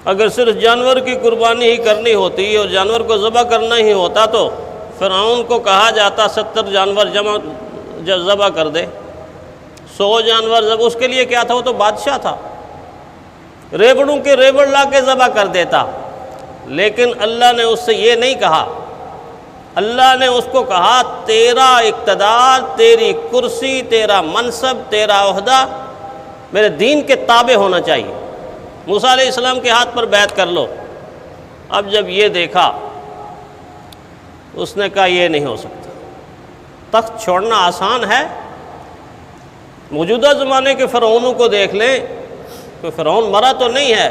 اگر صرف جانور کی قربانی ہی کرنی ہوتی اور جانور کو ذبح کرنا ہی ہوتا تو فرعون کو کہا جاتا 70 جانور ذبح کر دے، 100 جانور ذبح، اس کے لیے کیا تھا؟ وہ تو بادشاہ تھا، ریبڑوں کے ریبڑ لا کے ذبح کر دیتا۔ لیکن اللہ نے اس سے یہ نہیں کہا، اللہ نے اس کو کہا تیرا اقتدار، تیری کرسی، تیرا منصب، تیرا عہدہ میرے دین کے تابع ہونا چاہیے، موسیٰ علیہ السلام کے ہاتھ پر بیعت کر لو۔ اب جب یہ دیکھا اس نے کہا یہ نہیں ہو سکتا، تخت چھوڑنا آسان ہے؟ موجودہ زمانے کے فرعونوں کو دیکھ لیں، کوئی فرعون مرا تو نہیں ہے،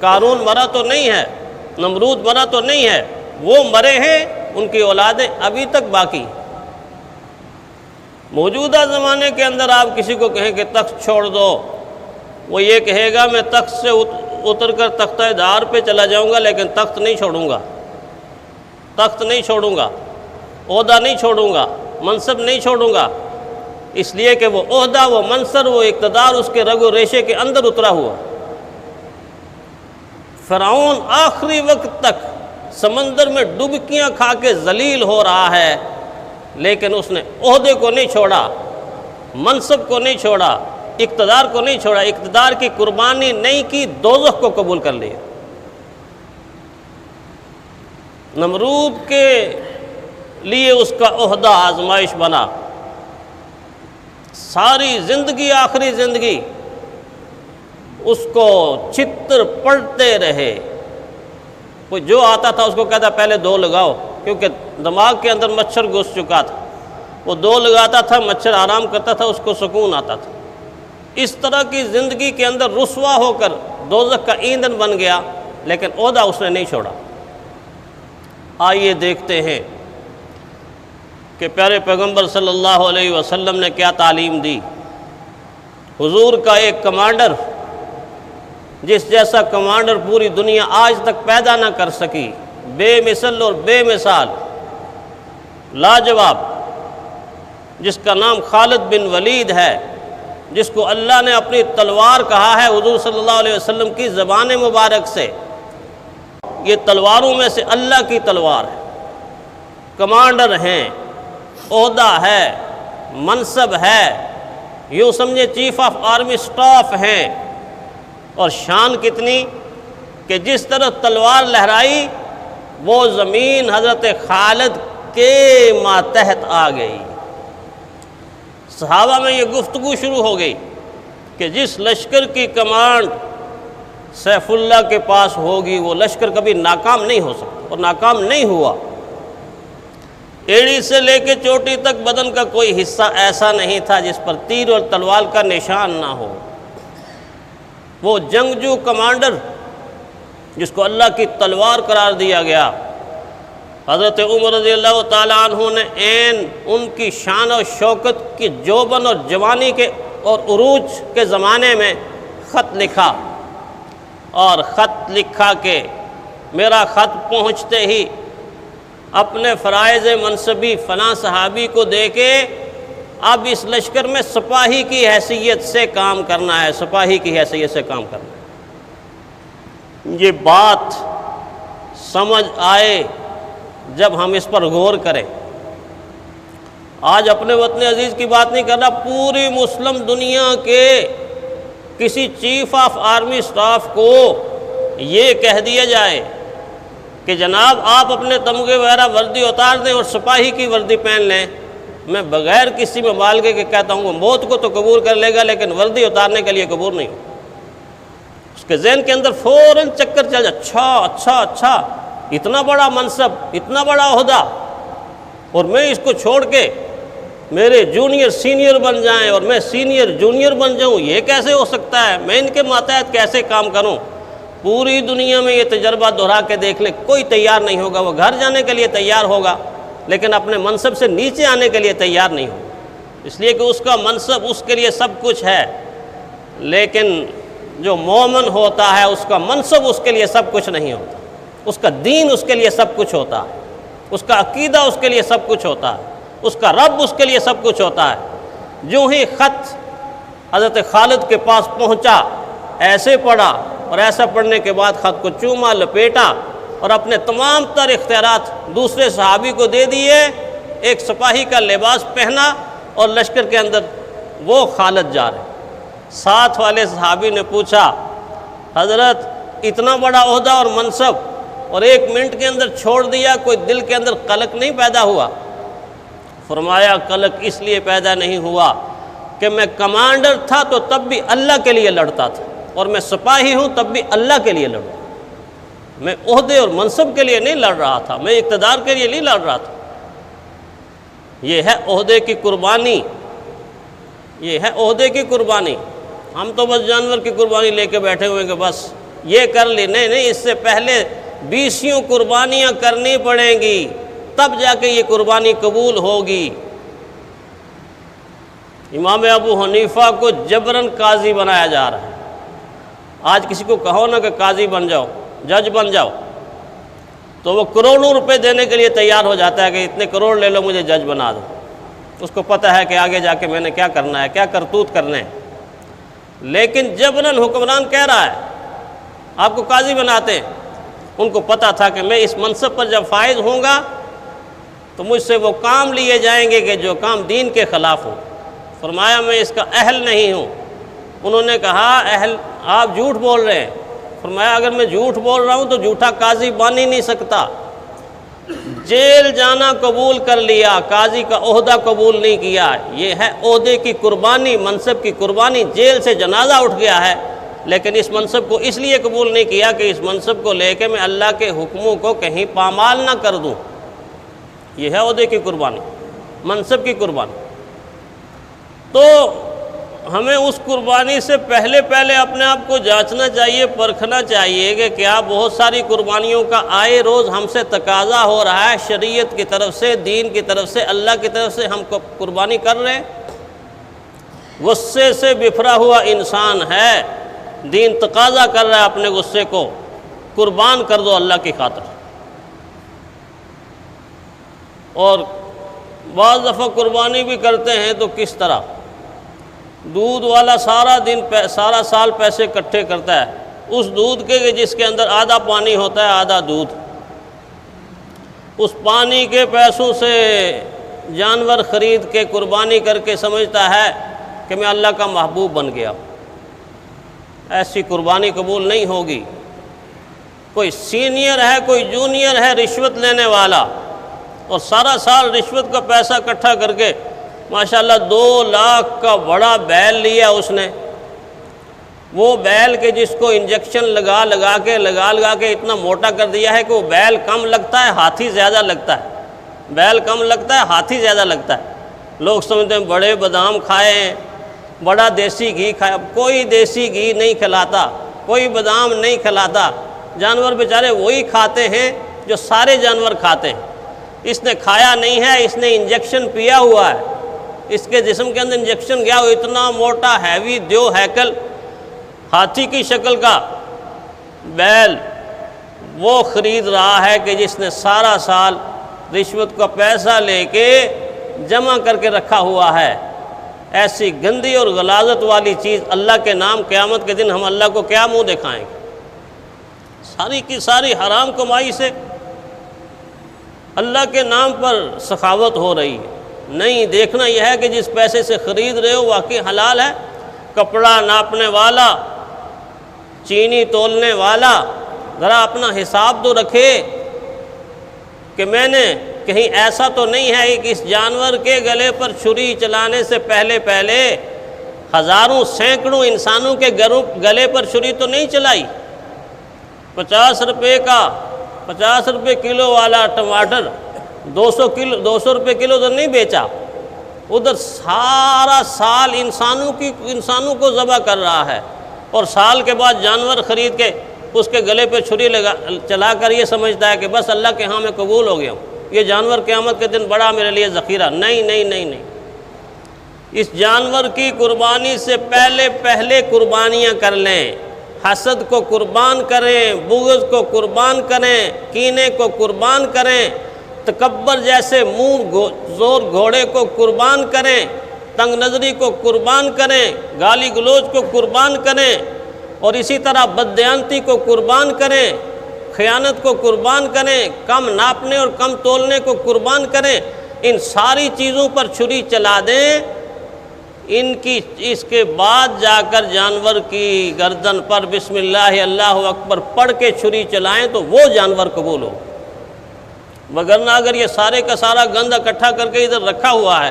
قارون مرا تو نہیں ہے، نمرود مرا تو نہیں ہے، وہ مرے ہیں، ان کی اولادیں ابھی تک باقی۔ موجودہ زمانے کے اندر آپ کسی کو کہیں کہ تخت چھوڑ دو، وہ یہ کہے گا میں تخت سے اتر کر تختہ دار پہ چلا جاؤں گا لیکن تخت نہیں چھوڑوں گا، تخت نہیں چھوڑوں گا، عہدہ نہیں چھوڑوں گا، منصب نہیں چھوڑوں گا، اس لیے کہ وہ عہدہ، وہ منصب، وہ اقتدار اس کے رگ و ریشے کے اندر اترا ہوا۔ فرعون آخری وقت تک سمندر میں ڈبکیاں کھا کے ذلیل ہو رہا ہے، لیکن اس نے عہدے کو نہیں چھوڑا، منصب کو نہیں چھوڑا، اقتدار کو نہیں چھوڑا، اقتدار کی قربانی نہیں کی، دوزخ کو قبول کر لیا۔ نمرود کے لیے اس کا عہدہ آزمائش بنا، ساری زندگی، آخری زندگی اس کو چتر پڑھتے رہے، کوئی جو آتا تھا اس کو کہتا پہلے 2 لگاؤ، کیونکہ دماغ کے اندر مچھر گھس چکا تھا، وہ 2 لگاتا تھا، مچھر آرام کرتا تھا، اس کو سکون آتا تھا۔ اس طرح کی زندگی کے اندر رسوا ہو کر دوزخ کا ایندھن بن گیا، لیکن عہدہ اس نے نہیں چھوڑا۔ آئیے دیکھتے ہیں کہ پیارے پیغمبر صلی اللہ علیہ وسلم نے کیا تعلیم دی۔ حضور کا ایک کمانڈر، جس جیسا کمانڈر پوری دنیا آج تک پیدا نہ کر سکی، بے مثل اور بے مثال، لاجواب، جس کا نام خالد بن ولید ہے، جس کو اللہ نے اپنی تلوار کہا ہے حضور صلی اللہ علیہ وسلم کی زبان مبارک سے، یہ تلواروں میں سے اللہ کی تلوار ہے، کمانڈر ہیں، عہدہ ہے، منصب ہے، یوں سمجھے چیف آف آرمی سٹاف ہیں، اور شان کتنی کہ جس طرح تلوار لہرائی وہ زمین حضرت خالد کے ماتحت آ گئی۔ صحابہ میں یہ گفتگو شروع ہو گئی کہ جس لشکر کی کمانڈ سیف اللہ کے پاس ہوگی وہ لشکر کبھی ناکام نہیں ہو سکتا، اور ناکام نہیں ہوا۔ ایڑی سے لے کے چوٹی تک بدن کا کوئی حصہ ایسا نہیں تھا جس پر تیر اور تلوار کا نشان نہ ہو۔ وہ جنگجو کمانڈر جس کو اللہ کی تلوار قرار دیا گیا، حضرت عمر رضی اللہ تعالیٰ عنہ نے عین ان کی شان و شوکت کی جوبن اور جوانی کے اور عروج کے زمانے میں خط لکھا، اور خط لکھا کہ میرا خط پہنچتے ہی اپنے فرائض منصبی فلاں صحابی کو دے کے اب اس لشکر میں سپاہی کی حیثیت سے کام کرنا ہے، سپاہی کی حیثیت سے کام کرنا ہے۔ یہ بات سمجھ آئے جب ہم اس پر غور کریں۔ آج اپنے وطن عزیز کی بات نہیں کر رہا، پوری مسلم دنیا کے کسی چیف آف آرمی سٹاف کو یہ کہہ دیا جائے کہ جناب آپ اپنے تمغے وغیرہ وردی اتار دیں اور سپاہی کی وردی پہن لیں، میں بغیر کسی مبالغے کے کہتا ہوں وہ موت کو تو قبول کر لے گا لیکن وردی اتارنے کے لیے قبول نہیں ہو۔ اس کے ذہن کے اندر فوراً چکر چل جائے، اچھا اتنا بڑا منصب، اتنا بڑا عہدہ، اور میں اس کو چھوڑ کے میرے جونیئر سینئر بن جائیں اور میں سینئر جونیئر بن جاؤں، یہ کیسے ہو سکتا ہے؟ میں ان کے ماتحت کیسے کام کروں؟ پوری دنیا میں یہ تجربہ دہرا کے دیکھ لیں، کوئی تیار نہیں ہوگا۔ وہ گھر جانے کے لیے تیار ہوگا لیکن اپنے منصب سے نیچے آنے کے لیے تیار نہیں ہوگا، اس لیے کہ اس کا منصب اس کے لیے سب کچھ ہے، لیکن جو مومن ہوتا ہے اس کا منصب اس کے لیے سب کچھ نہیں ہوتا، اس کا دین اس کے لیے سب کچھ ہوتا ہے، اس کا عقیدہ اس کے لیے سب کچھ ہوتا ہے، اس کا رب اس کے لیے سب کچھ ہوتا ہے۔ جو ہی خط حضرت خالد کے پاس پہنچا ایسے پڑھا اور ایسا پڑھنے کے بعد خط کو چوما، لپیٹا اور اپنے تمام تر اختیارات دوسرے صحابی کو دے دیے، ایک سپاہی کا لباس پہنا اور لشکر کے اندر وہ خالد جا رہے۔ ساتھ والے صحابی نے پوچھا، حضرت اتنا بڑا عہدہ اور منصب اور 1 منٹ کے اندر چھوڑ دیا، کوئی دل کے اندر قلق نہیں پیدا ہوا؟ فرمایا قلق اس لیے پیدا نہیں ہوا کہ میں کمانڈر تھا تو تب بھی اللہ کے لیے لڑتا تھا، اور میں سپاہی ہوں تب بھی اللہ کے لیے لڑوں۔ میں عہدے اور منصب کے لیے نہیں لڑ رہا تھا، میں اقتدار کے لیے نہیں لڑ رہا تھا۔ یہ ہے عہدے کی قربانی، یہ ہے عہدے کی قربانی۔ ہم تو بس جانور کی قربانی لے کے بیٹھے ہوئے کہ بس یہ کر لی، نہیں، اس سے پہلے 20 قربانیاں کرنی پڑیں گی، تب جا کے یہ قربانی قبول ہوگی۔ امام ابو حنیفہ کو جبراً قاضی بنایا جا رہا ہے۔ آج کسی کو کہو نا کہ قاضی بن جاؤ، جج بن جاؤ، تو وہ کروڑوں روپے دینے کے لیے تیار ہو جاتا ہے کہ اتنے کروڑ لے لو مجھے جج بنا دو۔ اس کو پتہ ہے کہ آگے جا کے میں نے کیا کرنا ہے، کیا کرتوت کرنے ہیں، لیکن جبراً حکمران کہہ رہا ہے آپ کو قاضی بناتے ہیں۔ ان کو پتہ تھا کہ میں اس منصب پر جب فائز ہوں گا تو مجھ سے وہ کام لیے جائیں گے کہ جو کام دین کے خلاف ہو۔ فرمایا میں اس کا اہل نہیں ہوں۔ انہوں نے کہا اہل، آپ جھوٹ بول رہے ہیں۔ فرمایا اگر میں جھوٹ بول رہا ہوں تو جھوٹا قاضی بن ہی نہیں سکتا۔ جیل جانا قبول کر لیا، قاضی کا عہدہ قبول نہیں کیا۔ یہ ہے عہدے کی قربانی، منصب کی قربانی۔ جیل سے جنازہ اٹھ گیا ہے لیکن اس منصب کو اس لیے قبول نہیں کیا کہ اس منصب کو لے کے میں اللہ کے حکموں کو کہیں پامال نہ کر دوں۔ یہ ہے عہدے کی قربانی، منصب کی قربانی۔ تو ہمیں اس قربانی سے پہلے اپنے آپ کو جانچنا چاہیے، پرکھنا چاہیے کہ کیا بہت ساری قربانیوں کا آئے روز ہم سے تقاضا ہو رہا ہے، شریعت کی طرف سے، دین کی طرف سے، اللہ کی طرف سے ہم کو قربانی کر رہے ہیں۔ غصے سے بفرا ہوا انسان ہے، دین تقاضا کر رہا ہے اپنے غصے کو قربان کر دو اللہ کی خاطر۔ اور بعض دفعہ قربانی بھی کرتے ہیں تو کس طرح؟ دودھ والا سارا سال پیسے اکٹھے کرتا ہے، اس دودھ کے جس کے اندر آدھا پانی ہوتا ہے آدھا دودھ، اس پانی کے پیسوں سے جانور خرید کے قربانی کر کے سمجھتا ہے کہ میں اللہ کا محبوب بن گیا۔ ایسی قربانی قبول نہیں ہوگی۔ کوئی سینئر ہے، کوئی جونیئر ہے رشوت لینے والا، اور سارا سال رشوت کا پیسہ اکٹھا کر کے ماشاءاللہ 2 لاکھ کا بڑا بیل لیا اس نے۔ وہ بیل کے جس کو انجیکشن لگا کے اتنا موٹا کر دیا ہے کہ وہ بیل کم لگتا ہے، ہاتھی زیادہ لگتا ہے۔ بیل کم لگتا ہے، ہاتھی زیادہ لگتا ہے۔ لوگ سمجھتے ہیں بڑے بادام کھائے ہیں، بڑا دیسی گھی کھایا۔ کوئی دیسی گھی نہیں کھلاتا، کوئی بادام نہیں کھلاتا۔ جانور بیچارے وہی کھاتے ہیں جو سارے جانور کھاتے ہیں۔ اس نے کھایا نہیں ہے، اس نے انجیکشن پیا ہوا ہے، اس کے جسم کے اندر انجیکشن گیا۔ وہ اتنا موٹا ہیوی دیو ہیکل ہاتھی کی شکل کا بیل وہ خرید رہا ہے کہ جس نے سارا سال رشوت کا پیسہ لے کے جمع کر کے رکھا ہوا ہے۔ ایسی گندی اور غلاظت والی چیز اللہ کے نام قیامت کے دن ہم اللہ کو کیا منہ دکھائیں گے؟ ساری کی ساری حرام کمائی سے اللہ کے نام پر سخاوت ہو رہی ہے۔ نہیں، دیکھنا یہ ہے کہ جس پیسے سے خرید رہے ہو واقعی حلال ہے۔ کپڑا ناپنے والا، چینی تولنے والا ذرا اپنا حساب تو رکھے کہ میں نے کہیں ایسا تو نہیں ہے کہ اس جانور کے گلے پر چھری چلانے سے پہلے ہزاروں سینکڑوں انسانوں کے گلے پر چھری تو نہیں چلائی۔ 50 روپے کلو والا ٹماٹر 200 روپے کلو تو نہیں بیچا، ادھر سارا سال انسانوں کو ذبح کر رہا ہے، اور سال کے بعد جانور خرید کے اس کے گلے پہ چھری چلا کر یہ سمجھتا ہے کہ بس اللہ کے ہاں میں قبول ہو گیا ہوں، یہ جانور قیامت کے دن بڑا میرے لیے ذخیرہ۔ نہیں، اس جانور کی قربانی سے پہلے قربانیاں کر لیں۔ حسد کو قربان کریں، بغض کو قربان کریں، کینے کو قربان کریں، تکبر جیسے منہ زور گھوڑے کو قربان کریں، تنگ نظری کو قربان کریں، گالی گلوچ کو قربان کریں، اور اسی طرح بددیانتی کو قربان کریں، خیانت کو قربان کریں، کم ناپنے اور کم تولنے کو قربان کریں، ان ساری چیزوں پر چھری چلا دیں، اس کے بعد جا کر جانور کی گردن پر بسم اللہ اللہ اکبر پڑھ کے چھری چلائیں تو وہ جانور قبول ہو۔ وگرنہ اگر یہ سارے کا سارا گند اکٹھا کر کے ادھر رکھا ہوا ہے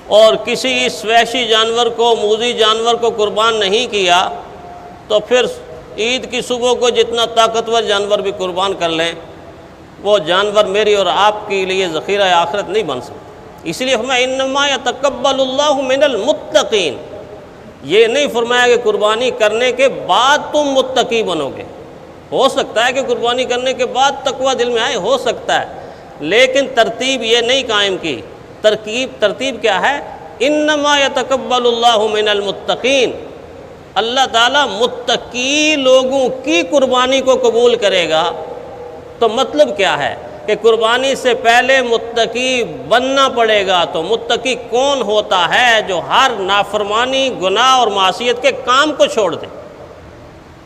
اور کسی اس وحشی جانور کو، موذی جانور کو قربان نہیں کیا، تو پھر عید کی صبح کو جتنا طاقتور جانور بھی قربان کر لیں، وہ جانور میری اور آپ کے لیے ذخیرہ آخرت نہیں بن سکتا۔ اس لیے فرمایا انما یتقبل اللہ من المتقین، یہ نہیں فرمایا کہ قربانی کرنے کے بعد تم متقی بنو گے۔ ہو سکتا ہے کہ قربانی کرنے کے بعد تقوی دل میں آئے، ہو سکتا ہے، لیکن ترتیب یہ نہیں قائم کی۔ ترتیب کیا ہے؟ انما یتقبل اللہ من المتقین، اللہ تعالیٰ متقی لوگوں کی قربانی کو قبول کرے گا۔ تو مطلب کیا ہے کہ قربانی سے پہلے متقی بننا پڑے گا۔ تو متقی کون ہوتا ہے؟ جو ہر نافرمانی، گناہ اور معصیت کے کام کو چھوڑ دے۔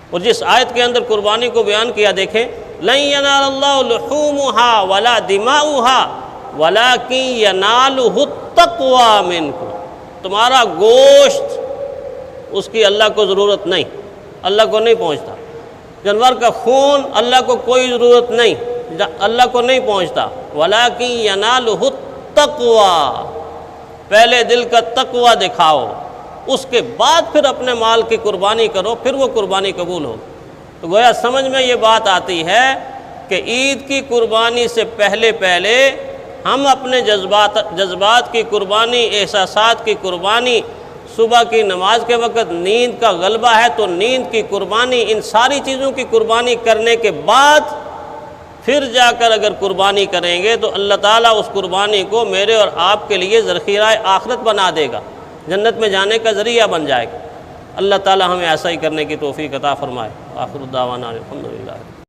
اور جس آیت کے اندر قربانی کو بیان کیا دیکھیں، لَن يَنَالَ اللَّهُ لُحُومُهَا وَلَا دِمَاؤُهَا وَلَكِن يَنَالُهُ التَّقْوَىٰ مِنكُمْ، تمہارا گوشت اس کی اللہ کو ضرورت نہیں، اللہ کو نہیں پہنچتا۔ جانور کا خون اللہ کو کوئی ضرورت نہیں، اللہ کو نہیں پہنچتا۔ وَلَكِن يَنَالُهُ التَّقْوَىٰ، پہلے دل کا تقوی دکھاؤ، اس کے بعد پھر اپنے مال کی قربانی کرو، پھر وہ قربانی قبول ہو۔ تو گویا سمجھ میں یہ بات آتی ہے کہ عید کی قربانی سے پہلے ہم اپنے جذبات کی قربانی، احساسات کی قربانی، صبح کی نماز کے وقت نیند کا غلبہ ہے تو نیند کی قربانی، ان ساری چیزوں کی قربانی کرنے کے بعد پھر جا کر اگر قربانی کریں گے تو اللہ تعالیٰ اس قربانی کو میرے اور آپ کے لیے ذخیرہ آخرت بنا دے گا، جنت میں جانے کا ذریعہ بن جائے گا۔ اللہ تعالیٰ ہمیں ایسا ہی کرنے کی توفیق عطا فرمائے۔ آخر الدعوانا الحمدللہ۔